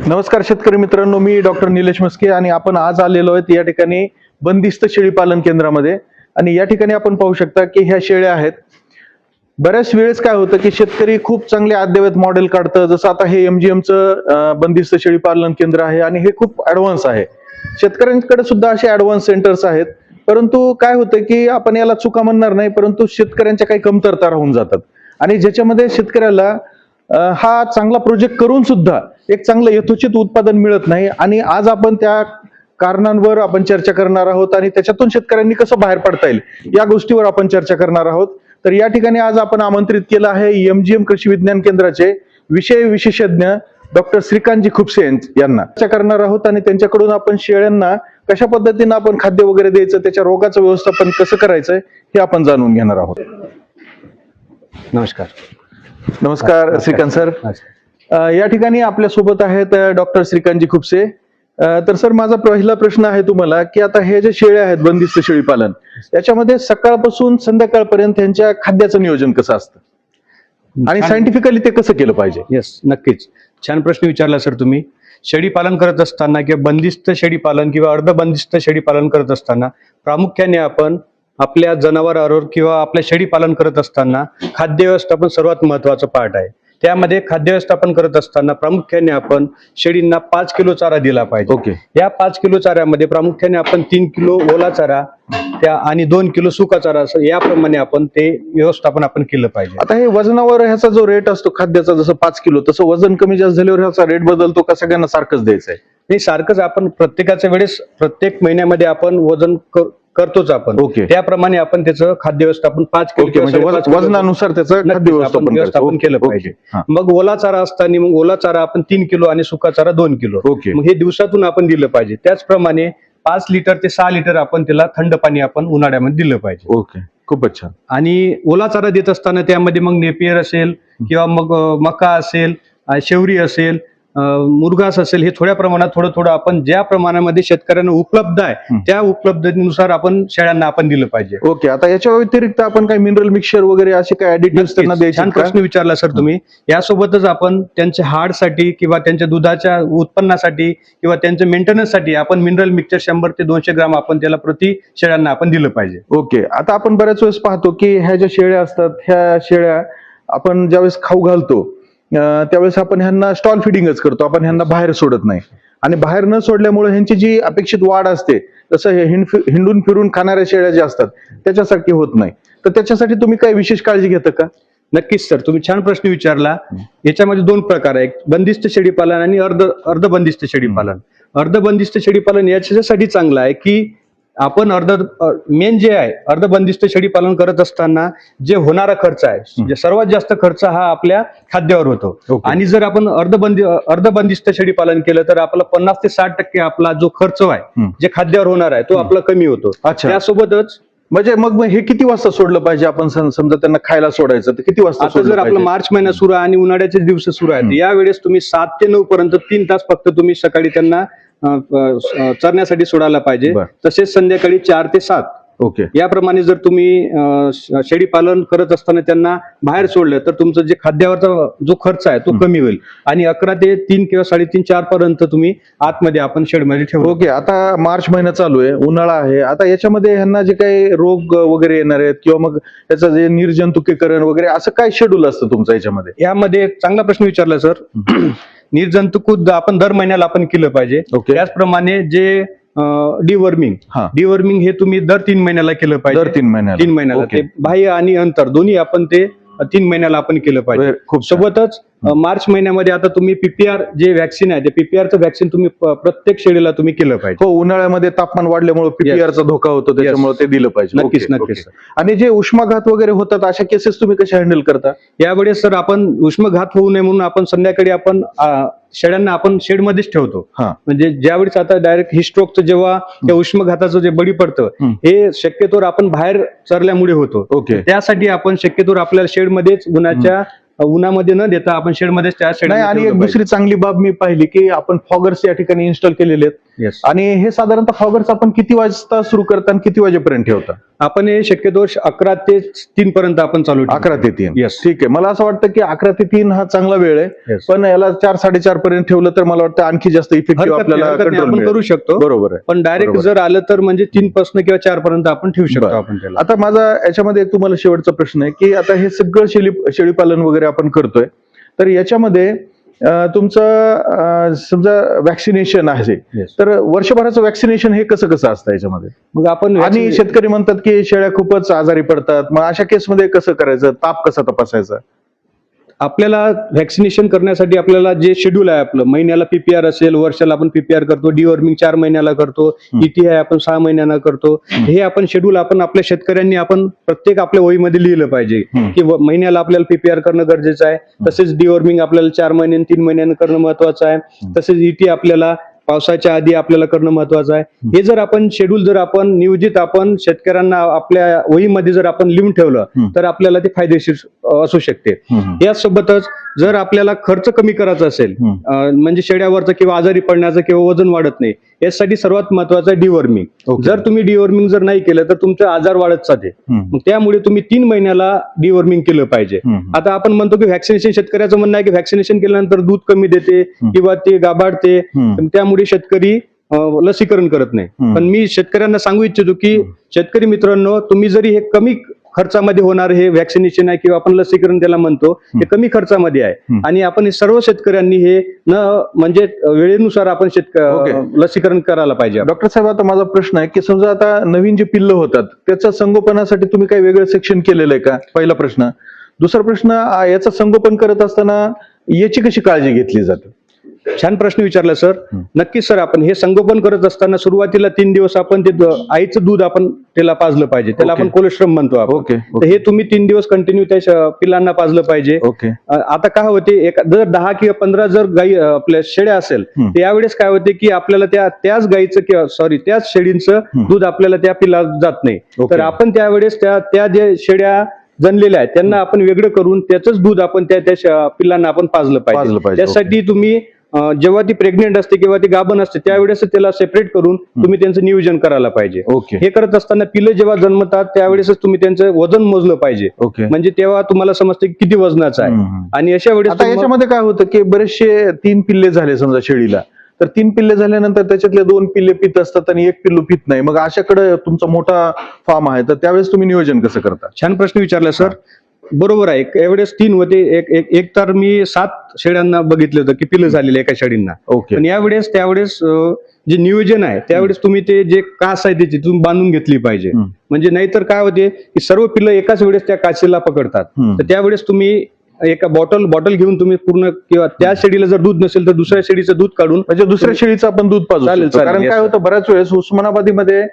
नमस्कार शेतकरी मित्रांनो, मी डॉक्टर निलेश मस्के आणि आपण आज आलेलो आहेत या ठिकाणी बंदिस्त शेळी पालन केंद्रामध्ये. आणि या ठिकाणी आपण पाहू शकता की ह्या शेळ्या आहेत. बऱ्याच वेळेस काय होतं की शेतकरी खूप चांगले अद्ययावत मॉडेल काढतं, जसं आता हे MGMचं बंदिस्त शेळी पालन केंद्र आहे आणि हे खूप ऍडव्हान्स आहे. शेतकऱ्यांकडे सुद्धा असे ऍडव्हान्स सेंटर्स आहेत, परंतु काय होतं की आपण याला चुका म्हणणार नाही, परंतु शेतकऱ्यांच्या काही कमतरता राहून जातात आणि ज्याच्यामध्ये शेतकऱ्याला हा चांगला प्रोजेक्ट करून सुद्धा एक चांगलं यथोचित उत्पादन मिळत नाही. आणि आज आपण त्या कारणांवर आपण चर्चा करणार आहोत आणि त्याच्यातून शेतकऱ्यांनी कसं बाहेर पडता येईल या गोष्टीवर आपण चर्चा करणार आहोत. तर या ठिकाणी आज आपण आमंत्रित केलं आहे MGM कृषी विज्ञान केंद्राचे विषय विशेषज्ञ डॉक्टर श्रीकांतजी खुपसे यांना चर्चा करणार आहोत आणि त्यांच्याकडून आपण शेळ्यांना कशा पद्धतीनं आपण खाद्य वगैरे द्यायचं, त्याच्या रोगाचं व्यवस्थापन कसं करायचं हे आपण जाणून घेणार आहोत. नमस्कार. नमस्कार श्रीकांत सर. या ठिकाणी आपल्या सोबत आहेत डॉक्टर श्रीकांतजी खुपसे. तर सर, माझा पहिला प्रश्न आहे तुम्हाला की आता हे जे शेळ्या आहेत बंदिस्त शेळी पालन, याच्यामध्ये सकाळपासून संध्याकाळपर्यंत त्यांच्या खाद्याचं नियोजन कसं असतं आणि सायंटिफिकली ते कसं केलं पाहिजे? येस, नक्कीच छान प्रश्न विचारला सर तुम्ही. शेळी पालन करत असताना किंवा बंदिस्त शेळी पालन किंवा अर्धबंदिस्त शेळी पालन करत असताना प्रामुख्याने आपण आपल्या जनावरांवर किंवा आपल्या शेळी पालन करत असताना खाद्य व्यवस्थापन सर्वात महत्वाचं पार्ट आहे. त्यामध्ये खाद्य व्यवस्थापन करत असताना प्रामुख्याने आपण शेळींना 5 किलो चारा दिला पाहिजे. ओके. या 5 किलो चाऱ्यामध्ये प्रामुख्याने आपण 3 किलो ओला चारा त्या आणि 2 किलो सुका चारा असं याप्रमाणे आपण ते व्यवस्थापन आपण केलं पाहिजे. आता हे वजनावर ह्याचा जो रेट असतो खाद्याचा, जसं 5 किलो, तसं वजन कमी जास्त झाल्यावर ह्याचा रेट बदलतो का सगळ्यांना सारखंच द्यायचं आहे? नाही, सारखंच आपण प्रत्येकाच्या वेळेस प्रत्येक महिन्यामध्ये आपण वजन करतोच आपण. ओके. त्याप्रमाणे आपण त्याचं खाद्य व्यवस्थापन 5 ओके, म्हणजे वजनानुसार त्याचं खाद्य व्यवस्थापन केलं पाहिजे. मग ओला चारा असताना मग ओला चारा आपण 3 किलो आणि सुका चारा 2 किलो. ओके. मग हे दिवसातून आपण दिलं पाहिजे. त्याचप्रमाणे 5 लिटर ते 6 लिटर आपण त्याला थंड पाणी आपण उन्हाळ्यामध्ये दिलं पाहिजे. ओके, खूपच छान. आणि ओला चारा देत असताना त्यामध्ये मग नेपियर असेल किंवा मग मका असेल, शेवरी असेल, मुरघास असेल, हे थोड्या प्रमाणात थोडं आपण ज्या प्रमाणामध्ये शेतकऱ्यांना उपलब्ध आहे त्या उपलब्धतेनुसार आपण शेळ्यांना आपण दिलं पाहिजे. ओके. आता याच्या व्यतिरिक्त आपण काही मिनरल मिक्सचर वगैरे असे काही ऍडिटिव्ह त्यांना द्यायचे? छान प्रश्न विचारला सर तुम्ही. यासोबतच आपण त्यांच्या हाडसाठी किंवा त्यांच्या दुधाच्या उत्पन्नासाठी किंवा त्यांच्या मेंटेनन्ससाठी आपण मिनरल मिक्सचर 100 ते 200 ग्राम आपण त्याला प्रति शेळ्यांना आपण दिलं पाहिजे. ओके. आता आपण बऱ्याच वेळेस पाहतो की ह्या ज्या शेळ्या असतात, ह्या शेळ्या आपण ज्यावेळेस खाऊ घालतो त्यावेळेस आपण ह्यांना स्टॉल फिडिंगच करतो, आपण ह्यांना बाहेर सोडत नाही. आणि बाहेर न सोडल्यामुळे ह्यांची जी अपेक्षित वाढ असते, तसं हे हिंडून फिरून खाणाऱ्या शेळ्या ज्या असतात त्याच्यासारखी होत नाही. तर त्याच्यासाठी तुम्ही काही विशेष काळजी घेता का? नक्कीच सर, तुम्ही छान प्रश्न विचारला. याच्यामध्ये 2 प्रकार आहेत, बंदिस्त शेळी पालन आणि अर्धबंदिस्त शेळी पालन. अर्धबंदिस्त शेळी पालन याच्यासाठी चांगलं आहे की आपण मेन जे आहे अर्धबंदिस्त शेळी पालन करत असताना जे होणारा खर्च आहे, सर्वात जास्त खर्च हा आपल्या खाद्यावर होतो. आणि जर आपण अर्धबंदिस्त शेळी पालन केलं तर आपला 50 ते 60% आपला जो खर्च आहे जे खाद्यावर होणार आहे तो आपला कमी होतो. त्यासोबतच म्हणजे मग हे किती वाजता सोडलं पाहिजे? आपण समजा त्यांना खायला सोडायचं तर किती वाजता? आता जर आपला मार्च महिना सुरू आहे आणि उन्हाळ्याचे दिवस सुरू आहेत, यावेळेस तुम्ही 7 ते 9 पर्यंत 3 तास फक्त तुम्ही सकाळी त्यांना चरण्यासाठी सोडायला पाहिजे. तसेच संध्याकाळी 4 ते 7. ओके. याप्रमाणे जर तुम्ही शेळी पालन करत असताना त्यांना बाहेर सोडलं तर तुमचं जे खाद्यावरचा जो खर्च आहे तो कमी होईल. आणि 11 ते 3 किंवा 3:30 4 पर्यंत तुम्ही आतमध्ये आपण शेडमध्ये ठेवू. ओके. आता मार्च महिना चालू आहे, उन्हाळा आहे. आता याच्यामध्ये ह्यांना जे काही रोग वगैरे येणार आहेत किंवा मग त्याचं जे निर्जंतुकीकरण वगैरे असं काय शेड्यूल असतं तुमचं याच्यामध्ये? यामध्ये एक चांगला प्रश्न विचारला सर. निर्जंतुक आपण दर महिन्याला आपण केलं पाहिजे. त्याचप्रमाणे जे डिवर्मिंग हे तुम्ही दर 3 महिन्याला केलं पाहिजे. दर 3 महिन्याला ते बाह्य आणि अंतर दोन्ही आपण ते 3 महिन्याला आपण केलं पाहिजे. सोबतच मार्च महिन्यामध्ये आता तुम्ही PPR जे व्हॅक्सिन आहे, ते PPRचं व्हॅक्सिन तुम्ही प्रत्येक शेळीला तुम्ही केलं पाहिजे. हो, उन्हाळ्यामध्ये तापमान वाढल्यामुळे PPRचा धोका होतो, त्याच्यामुळे ते दिलं पाहिजे. नक्कीच. आणि जे उष्माघात वगैरे होतात अशा केसेस तुम्ही कशा हँडल करता? यावेळेस सर आपण उष्माघात होऊ नये म्हणून आपण संध्याकाळी आपण शेळ्यांना आपण शेडमध्येच ठेवतो. म्हणजे ज्यावेळेस आता डायरेक्ट हिस्ट्रोकचं जेव्हा त्या उष्माघाताचं जे बळी पडतं हे शक्यतोवर आपण बाहेर चरल्यामुळे होतो. त्यासाठी आपण शक्यतोवर आपल्याला शेडमध्येच उन्हाच्या उन्हामध्ये न देता आपण शेडमध्येच त्या नाही, आणि एक दुसरी चांगली बाब मी पाहिली की आपण फॉगर्स या ठिकाणी इन्स्टॉल केलेले आहेत. येस, आणि हे साधारणतः फॉगर्स आपण किती वाजता सुरू करता आणि किती वाजेपर्यंत ठेवता? आपण हे शक्यतो 11 ते 3 पर्यंत आपण चालू ठेवतो. 11 ते 3. Yes. ठीक आहे. मला असं वाटतं की 11 ते 3 हा चांगला वेळ आहे, Yes. पण याला 4-4:30 पर्यंत ठेवलं तर मला वाटतं आणखी जास्त इफेक्टिव्ह आपल्याला आपण कंट्रोल करू शकतो. बरोबर आहे. पण डायरेक्ट बरोबर. जर आलं तर म्हणजे 3 पासून किंवा 4 पर्यंत आपण ठेवू शकतो बरं. आपण त्याला. आता माझा याच्यामध्ये एक तुम्हाला शेवटचा प्रश्न आहे की आता हे सगळं शेळीपालन वगैरे आपण करतोय, तर याच्यामध्ये तुमचं समजा वॅक्सिनेशन आहे, Yes. तर वर्षभराचं वॅक्सिनेशन हे कसं कसं असतं याच्यामध्ये? मग आपण आणि शेतकरी म्हणतात की शेळ्या खूपच आजारी पडतात, मग अशा केसमध्ये कसं करायचं? ताप कसा तपासायचा? आपल्याला व्हॅक्सिनेशन करण्यासाठी आपल्याला जे शेड्यूल आहे आपलं, महिन्याला पीपीआर असेल, वर्षाला आपण पीपीआर करतो, डिवॉर्मिंग 4 महिन्याला करतो, ईटी आहे आपण 6 महिन्यांना करतो. हे आपण शेड्यूल आपण आपल्या शेतकऱ्यांनी आपण प्रत्येक आपल्या वहीमध्ये लिहिलं पाहिजे की महिन्याला आपल्याला पीपीआर करणं गरजेचं आहे. तसेच डिवॉर्मिंग आपल्याला 4 महिन्यांनी 3 महिन्यांनी करणं महत्वाचं आहे. तसेच ईटी आपल्याला पावसाच्या आधी आपल्याला करणं महत्वाचं आहे. हे जर आपण शेड्यूल जर आपण नियोजित आपण शेतकऱ्यांना आपल्या वहीमध्ये जर आपण लिहून ठेवलं तर आपल्याला ते फायदेशीर असू शकते. यासोबतच जर आपल्याला खर्च कमी करायचा असेल, म्हणजे शेळ्यावरचं किंवा आजारी पडण्याचं किंवा वजन वाढत नाही, यासाठी सर्वात महत्वाचं आहे डिवॉर्मिंग. Okay. जर तुम्ही डिवॉर्मिंग जर नाही केलं तर तुमचे आजार वाढत जाते. मग त्यामुळे तुम्ही 3 महिन्याला डिवॉर्मिंग केलं पाहिजे. आता आपण म्हणतो की व्हॅक्सिनेशन, शेतकऱ्याचं म्हणणं आहे की व्हॅक्सिनेशन केल्यानंतर दूध कमी देते किंवा ते गाभाडते, त्यामुळे शेतकरी लसीकरण करत नाही. पण मी शेतकऱ्यांना सांगू इच्छितो की शेतकरी मित्रांनो, तुम्ही जरी हे कमी खर्चामध्ये होणार हे व्हॅक्सिनेशन आहे किंवा आपण लसीकरण त्याला म्हणतो, हे कमी खर्चामध्ये आहे आणि आपण हे सर्व शेतकऱ्यांनी हे म्हणजे वेळेनुसार आपण लसीकरण करायला पाहिजे. डॉक्टर साहेब, आता माझा प्रश्न आहे की समजा आता नवीन जे पिल्लं होतात त्याच्या संगोपनासाठी तुम्ही काही वेगळं सेक्शन केलेलं आहे का? पहिला प्रश्न. दुसरा प्रश्न, याचं संगोपन करत असताना याची कशी काळजी घेतली जाते? छान प्रश्न विचारला सर. नक्कीच सर, आपण हे संगोपन करत असताना सुरुवातीला 3 दिवस आपण ते आईचं दूध आपण त्याला पाजलं पाहिजे, त्याला आपण कोलेस्ट्रॉम म्हणतो आपण. ओके. तर हे तुम्ही 3 दिवस कंटिन्यू त्या पिलांना पाजलं पाहिजे. ओके. आता काय होते, जर 10 किंवा 15 जर गाई आपल्या शेळ्या असेल तर यावेळेस काय होते की आपल्याला त्याच गाईचं किंवा त्याच शेळींचं दूध आपल्याला त्या पिला जात नाही. तर आपण त्यावेळेस त्या जे शेळ्या जणलेल्या आहेत त्यांना आपण वेगळं करून त्याचंच दूध आपण त्या पिलांना आपण पाजलं पाहिजे. त्यासाठी तुम्ही जेव्हा ती प्रेग्नेंट असते किंवा ती गाभण असते त्यावेळेस त्याला सेपरेट करून तुम्ही त्यांचं नियोजन करायला पाहिजे. हे करत असताना पिलं जेव्हा जन्मतात त्यावेळेसच तुम्ही त्यांचं वजन मोजलं पाहिजे, म्हणजे तेव्हा तुम्हाला समजते किती वजनाचं आहे. आणि अशा वेळेस याच्यामध्ये काय होतं की बरेचसे 3 पिल्ले झाले समजा शेळीला, तर 3 पिल्ले झाल्यानंतर त्याच्यातले 2 पिल्ले पित असतात आणि 1 पिल्लू पित नाही, मग अशाकडे तुमचा मोठा फार्म आहे, तर त्यावेळेस तुम्ही नियोजन कसं करता? छान प्रश्न विचारला सर. बरोबर आहे. एवढेच 3 होते, एक तर मी 7 शेळ्यांना बघितलं होतं की पिल्लं झालेले एका शेळींना. पण त्यावेळेस जे नियोजन आहे त्यावेळेस तुम्ही ते जे कास आहे त्याची तुम्ही बांधून घेतली पाहिजे, म्हणजे नाहीतर काय होते की सर्व पिल्लं एकाच वेळेस त्या काचेला पकडतात. तर त्यावेळेस तुम्ही एका बॉटल घेऊन तुम्ही पूर्ण, किंवा त्या शेळीला जर दूध नसेल तर दुसऱ्या शेळीचं दूध काढून, म्हणजे दुसऱ्या शेळीचं आपण दूध पाजू शकतो. कारण काय होतं, बऱ्याच वेळेस उस्मानाबादीमध्ये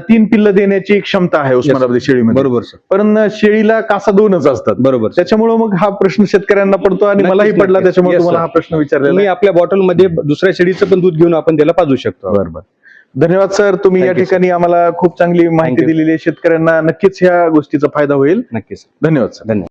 3 पिल्लं देण्याची क्षमता आहे उस्मानाबादी शेळीमध्ये. बरोबर सर. पण शेळीला कासा 2च असतात. बरोबर. त्याच्यामुळे मग हा प्रश्न शेतकऱ्यांना पडतो आणि मलाही पडला, त्याच्यामुळे तुम्हाला हा प्रश्न विचारलेला. मी आपल्या बॉटलमध्ये दुसऱ्या शेळीचं पण दूध घेऊन आपण त्याला पाजू शकतो. बरोबर. धन्यवाद सर, तुम्ही या ठिकाणी आम्हाला खूप चांगली माहिती दिलेली आहे. शेतकऱ्यांना नक्कीच ह्या गोष्टीचा फायदा होईल. नक्कीच. धन्यवाद सर. धन्यवाद.